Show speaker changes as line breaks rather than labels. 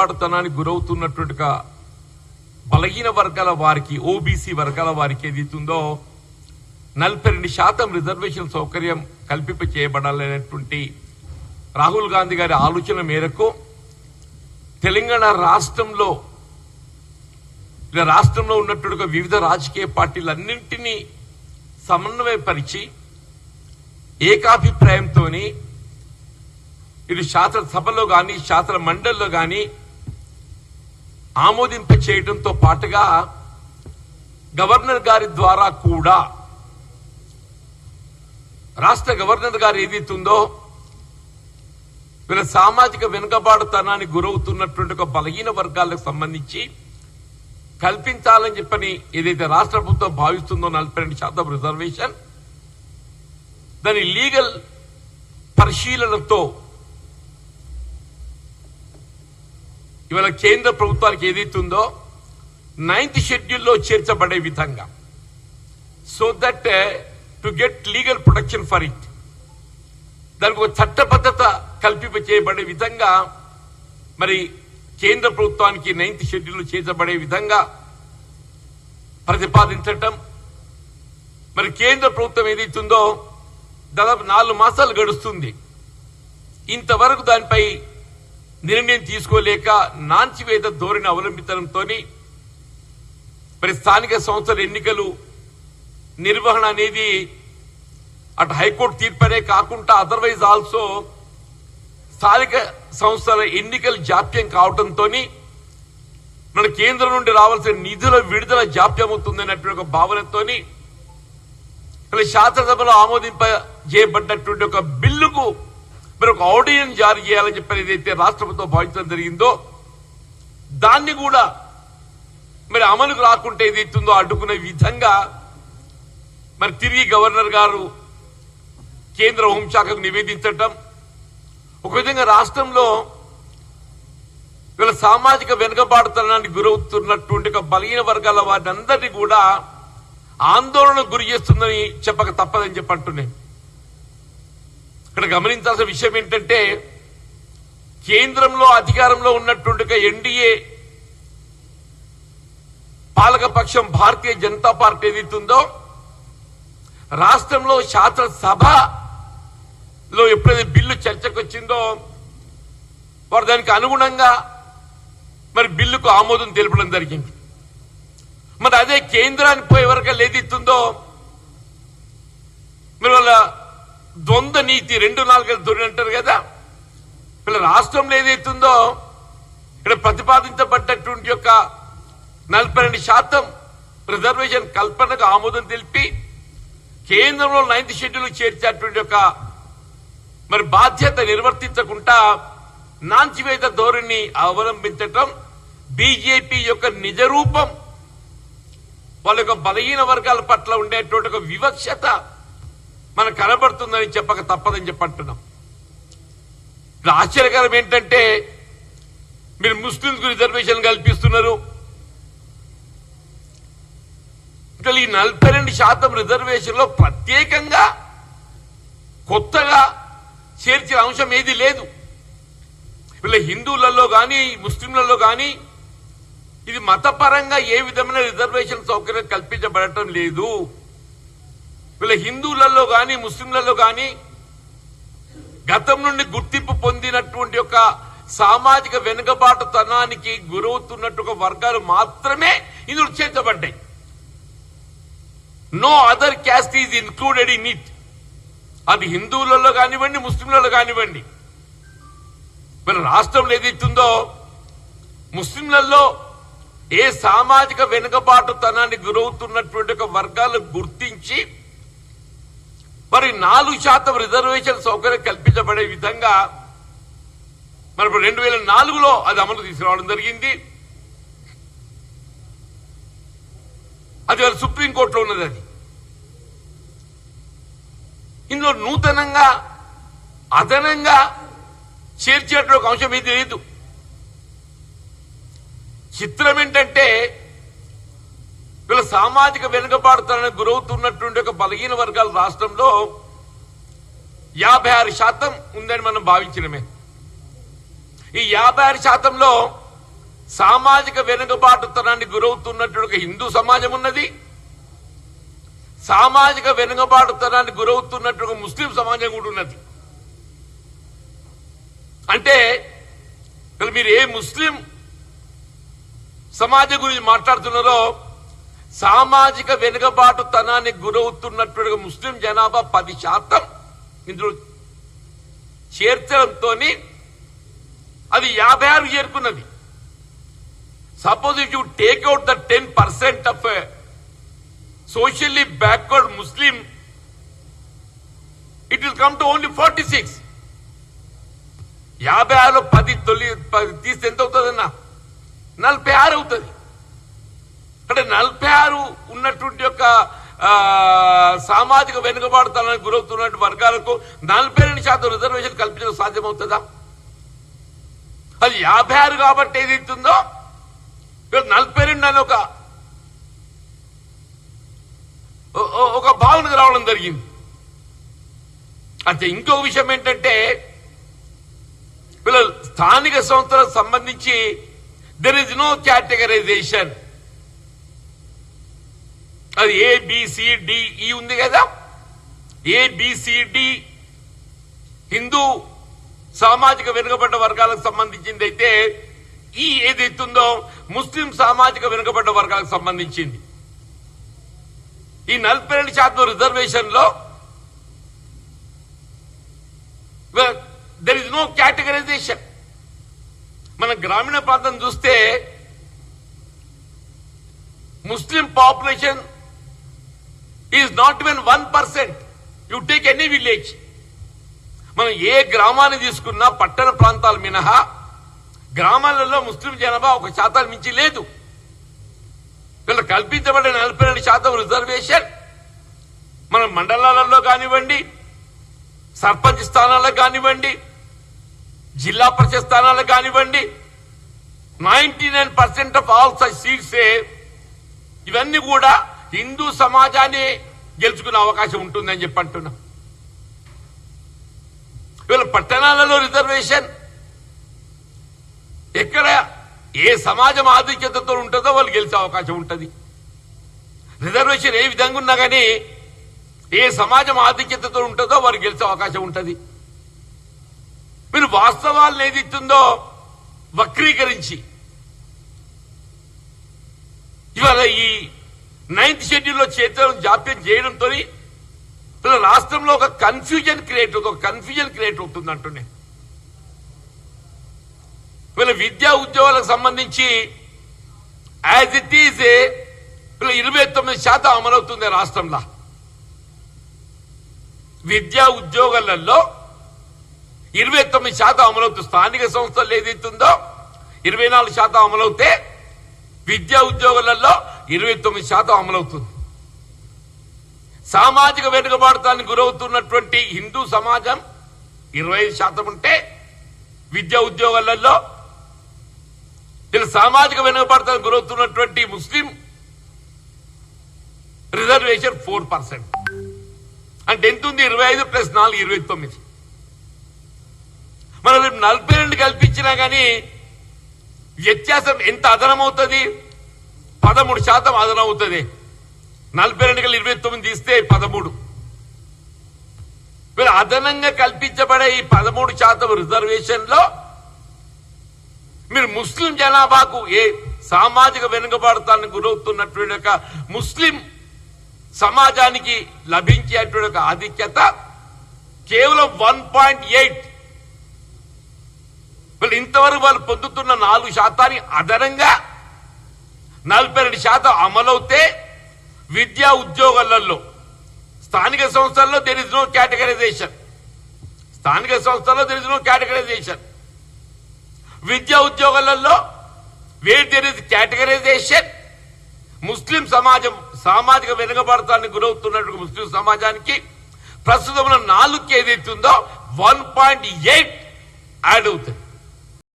వెనుకబాటుతనానికి గురవుతున్నటువంటి బలహీన వర్గాల వారికి, ఓబీసీ వర్గాల వారికి ఏదైతుందో 42% రిజర్వేషన్ సౌకర్యం కల్పింప చేయబడాలనేటువంటి రాహుల్ గాంధీ గారి ఆలోచన మేరకు తెలంగాణ రాష్ట్రంలో ఉన్నటువంటి వివిధ రాజకీయ పార్టీలన్నింటినీ సమన్వయపరిచి ఏకాభిప్రాయంతో ఇది శాసనసభలో కానీ శాసన మండలిలో కానీ ఆమోదింప చేయడంతో పాటుగా గవర్నర్ గారి ద్వారా కూడా రాష్ట్ర గవర్నర్ గారు ఏదైతుందో వీళ్ళ సామాజిక వెనుకబాటుతనానికి గురవుతున్నటువంటి ఒక బలహీన వర్గాలకు సంబంధించి కల్పించాలని చెప్పని ఏదైతే రాష్ట్ర ప్రభుత్వం భావిస్తుందో 42% రిజర్వేషన్, దాని లీగల్ పరిశీలనతో ఇవాళ కేంద్ర ప్రభుత్వానికి ఏదైతుందో 9th షెడ్యూల్లో చేర్చబడే విధంగా, so that to get legal protection for it, దానికి ఒక చట్టబద్ధత కల్పింప చేయబడే విధంగా మరి కేంద్ర ప్రభుత్వానికి 9th షెడ్యూల్ చేర్చబడే విధంగా ప్రతిపాదించటం. మరి కేంద్ర ప్రభుత్వం ఏదైతుందో దాదాపు 4 మాసాలు గడుస్తుంది, ఇంతవరకు దానిపై నిర్ణయం తీసుకోలేక నాంచివేత ధోరణి అవలంబించడంతో మరి స్థానిక సంస్థల ఎన్నికలు నిర్వహణ అనేది అటు హైకోర్టు తీర్పనే కాకుండా అదర్వైజ్ ఆల్సో స్థానిక సంస్థల ఎన్నికలు జాప్యం కావడంతో మన కేంద్రం నుండి రావాల్సిన నిధుల విడుదల జాప్యం అవుతుందన్నటువంటి ఒక భావనతో శాసనసభలో ఆమోదింప చేయబడ్డటువంటి ఒక బిల్లుకు మరి ఒక ఆర్డినెన్స్ జారీ చేయాలని చెప్పి ఏదైతే రాష్ట్ర ప్రభుత్వం భావించడం జరిగిందో దాన్ని కూడా మరి అమలుకు రాకుంటే ఏదైతుందో అడ్డుకునే విధంగా మరి తిరిగి గవర్నర్ గారు కేంద్ర హోంశాఖకు నివేదించటం, ఒక విధంగా రాష్ట్రంలో వీళ్ళ సామాజిక వెనుకబాటుతనానికి గురవుతున్నటువంటి ఒక బలహీన వర్గాల వారిని అందరినీ కూడా ఆందోళనకు గురి చేస్తుందని చెప్పక తప్పదని చెప్పి అంటున్నాను. ఇక్కడ గమనించాల్సిన విషయం ఏంటంటే కేంద్రంలో అధికారంలో ఉన్నటువంటి ఎన్డీఏ పాలకపక్షం భారతీయ జనతా పార్టీ ఏదైతుందో రాష్ట్రంలో శాసనసభలో ఎప్పుడైతే బిల్లు చర్చకు వచ్చిందో వారు దానికి అనుగుణంగా మరి బిల్లుకు ఆమోదం తెలపడం జరిగింది. మరి అదే కేంద్రానికి పోయే వరకు ఏదైతుందో మరి వాళ్ళ ద్వంద్వ నీతి 2-4 ధోరణి అంటారు కదా, వీళ్ళ రాష్ట్రంలో ఏదైతుందో ఇక్కడ ప్రతిపాదించబడ్డటువంటి యొక్క 42% రిజర్వేషన్ కల్పనకు ఆమోదం తెలిపి కేంద్రంలో 9th షెడ్యూల్ చేర్చేటువంటి ఒక మరి బాధ్యత నిర్వర్తించకుండా నాంచివేత ధోరణి అవలంబించటం బీజేపీ యొక్క నిజ రూపం, వాళ్ళ యొక్క బలహీన వర్గాల పట్ల ఉండేటువంటి ఒక వివక్షత మనకు కనబడుతుందని చెప్పక తప్పదని చెప్పంటున్నాం. ఆశ్చర్యకరం ఏంటంటే మీరు ముస్లింలకు రిజర్వేషన్ కల్పిస్తున్నారు, ఇంకా ఈ 42% రిజర్వేషన్ లో ప్రత్యేకంగా కొత్తగా చేర్చిన అంశం ఏది లేదు. వీళ్ళ హిందువులలో కానీ ముస్లింలలో కానీ ఇది మతపరంగా ఏ విధమైన రిజర్వేషన్ సౌకర్యం కల్పించబడటం లేదు. వీళ్ళ హిందువులలో కానీ ముస్లింలలో కానీ గతం నుండి గుర్తింపు పొందినటువంటి ఒక సామాజిక వెనుకబాటుతనానికి గురవుతున్నట్టు వర్గాలు మాత్రమే ఇందులో చేర్చబడ్డాయి. No other caste is included in it. అది హిందువులలో కానివ్వండి, ముస్లింలలో కానివ్వండి. మరి రాష్ట్రంలో ఏదైతుందో ముస్లింలలో ఏ సామాజిక వెనుకబాటుతనానికి గురవుతున్నటువంటి ఒక వర్గాలు గుర్తించి మరి 4% రిజర్వేషన్ సౌకర్యం కల్పించబడే విధంగా మరి 2004లో అది అమలు తీసుకురావడం జరిగింది. అది వాళ్ళ సుప్రీంకోర్టులో ఉన్నది. అది ఇందులో నూతనంగా అదనంగా చేర్చేటువంటి ఒక అంశం ఏది లేదు. చిత్రం ఏంటంటే వీళ్ళ సామాజిక వెనుకబాటుతనానికి గురవుతున్నటువంటి ఒక బలహీన వర్గాల రాష్ట్రంలో 56% ఉందని మనం భావించినమే. ఈ 56%లో సామాజిక వెనుకబాటుతనానికి గురవుతున్నట్టు ఒక హిందూ సమాజం ఉన్నది, సామాజిక వెనుకబాటుతనానికి గురవుతున్నట్టు ఒక ముస్లిం సమాజం కూడా ఉన్నది. అంటే మీరు ఏ ముస్లిం సమాజం గురించి మాట్లాడుతున్నారో సామాజిక వెనుకబాటుతనానికి గురవుతున్నట్టు ముస్లిం జనాభా 10% ఇందులో చేర్చడంతో అది 56 చేరుకున్నది. Suppose if you take out the 10% of socially backward Muslim, it will come to only 46. 56లో 10 తీస్తే ఎంత అవుతుందన్నా? 46 అవుతుంది. అంటే 46 ఉన్నటువంటి యొక్క సామాజిక వెనుకబాటుతనానికి గురవుతున్న వర్గాలకు 42% రిజర్వేషన్ కల్పించడం సాధ్యమవుతుందా? అది 56 కాబట్టి ఏదైతుందో 42 అని ఒక భావనకు రావడం జరిగింది. అంటే ఇంకొక విషయం ఏంటంటే వీళ్ళ స్థానిక సంస్థలకు సంబంధించి దెర్ ఇస్ నో కేటగరైజేషన్. అది ABCDE ఉంది కదా, ABCD హిందూ సామాజిక వెనుకబడ్డ వర్గాలకు సంబంధించింది అయితే ఈ ఏదైతుందో ముస్లిం సామాజిక వెనుకబడ్డ వర్గాలకు సంబంధించింది. ఈ 42% రిజర్వేషన్ లో దెర్ ఇస్ నో కేటగరైజేషన్. మన గ్రామీణ ప్రాంతం చూస్తే ముస్లిం population is not even 1%. You take any village, మనం ఏ గ్రామాన్ని తీసుకున్నా పట్టణ ప్రాంతాలు మినహా గ్రామాలలో ముస్లిం జనాభా 1% మించి లేదు. వీళ్ళు కల్పించబడిన 42% రిజర్వేషన్ మన మండలాలలో కానివ్వండి, సర్పంచ్ స్థానాలకు కానివ్వండి, జిల్లా పరిషత్ స్థానాలకు కానివ్వండి, 99% ఆఫ్ ఆల్ సచ్ సీట్స్ ఇవన్నీ కూడా హిందూ సమాజాన్ని గెలుచుకునే అవకాశం ఉంటుందని చెప్పి అంటున్నాం. వీళ్ళ పట్టణాలలో రిజర్వేషన్ ఎక్కడ ఏ సమాజం ఆధిక్యతతో ఉంటుందో వాళ్ళు గెలిచే అవకాశం ఉంటుంది. రిజర్వేషన్ ఏ విధంగా ఉన్నా కానీ ఏ సమాజం ఆధిక్యతతో ఉంటుందో వారు గెలిచే అవకాశం ఉంటుంది. మీరు వాస్తవాలను ఏది ఇస్తుందో వక్రీకరించి ఇవాళ ఈ 9th షెడ్యూల్లో చేర్చడం జాప్యం చేయడంతో రాష్ట్రంలో ఒక కన్ఫ్యూజన్ క్రియేట్ అవుతుంది అంటున్నాయి. వీళ్ళ విద్యా ఉద్యోగాలకు సంబంధించి యాజ్ ఇట్ ఈజ్ వీళ్ళ 29% అమలవుతుంది రాష్ట్రంలో. విద్యా ఉద్యోగాలలో 29% అమలవుతుంది. స్థానిక సంస్థలు ఏదైతుందో 24% అమలవుతే విద్యా ఉద్యోగాలలో 29% అమలవుతుంది. సామాజిక వెనుకబాటుతానికి గురవుతున్నటువంటి హిందూ సమాజం 25% ఉంటే విద్యా ఉద్యోగాలలో సామాజిక వెనుకబాటుతానికి గురవుతున్నటువంటి ముస్లిం రిజర్వేషన్ 4%. అంటే ఎంత ఉంది? 25 + 4 29. మనం 42 కల్పించినా కానీ వ్యత్యాసం ఎంత అదనమవుతుంది? 13% అదనమవుతుంది. 42 కల్లా 29 తీస్తే 13. వీళ్ళు అదనంగా కల్పించబడే ఈ 13% రిజర్వేషన్ లో మీరు ముస్లిం జనాభాకు ఏ సామాజిక వెనుకబాటుతానికి గురవుతున్నటువంటి ఒక ముస్లిం సమాజానికి లభించేటువంటి ఒక ఆధిక్యత కేవలం 1.8. వీళ్ళు ఇంతవరకు వాళ్ళు పొందుతున్న 4% అదనంగా 42% అమలవుతే విద్యా ఉద్యోగాలలో స్థానిక సంస్థల్లో దెర్ ఇస్ నో కేటగరైజేషన్. విద్యా ఉద్యోగాలలో వేర్ దెర్ ఇస్ కేటగరైజేషన్ ముస్లిం సమాజం సామాజిక వెనుకబాటుతానికి గురవుతున్నట్టు ముస్లిం సమాజానికి ప్రస్తుతం 4 ఏదైతుందో 1.8 యాడ్ అవుతుంది.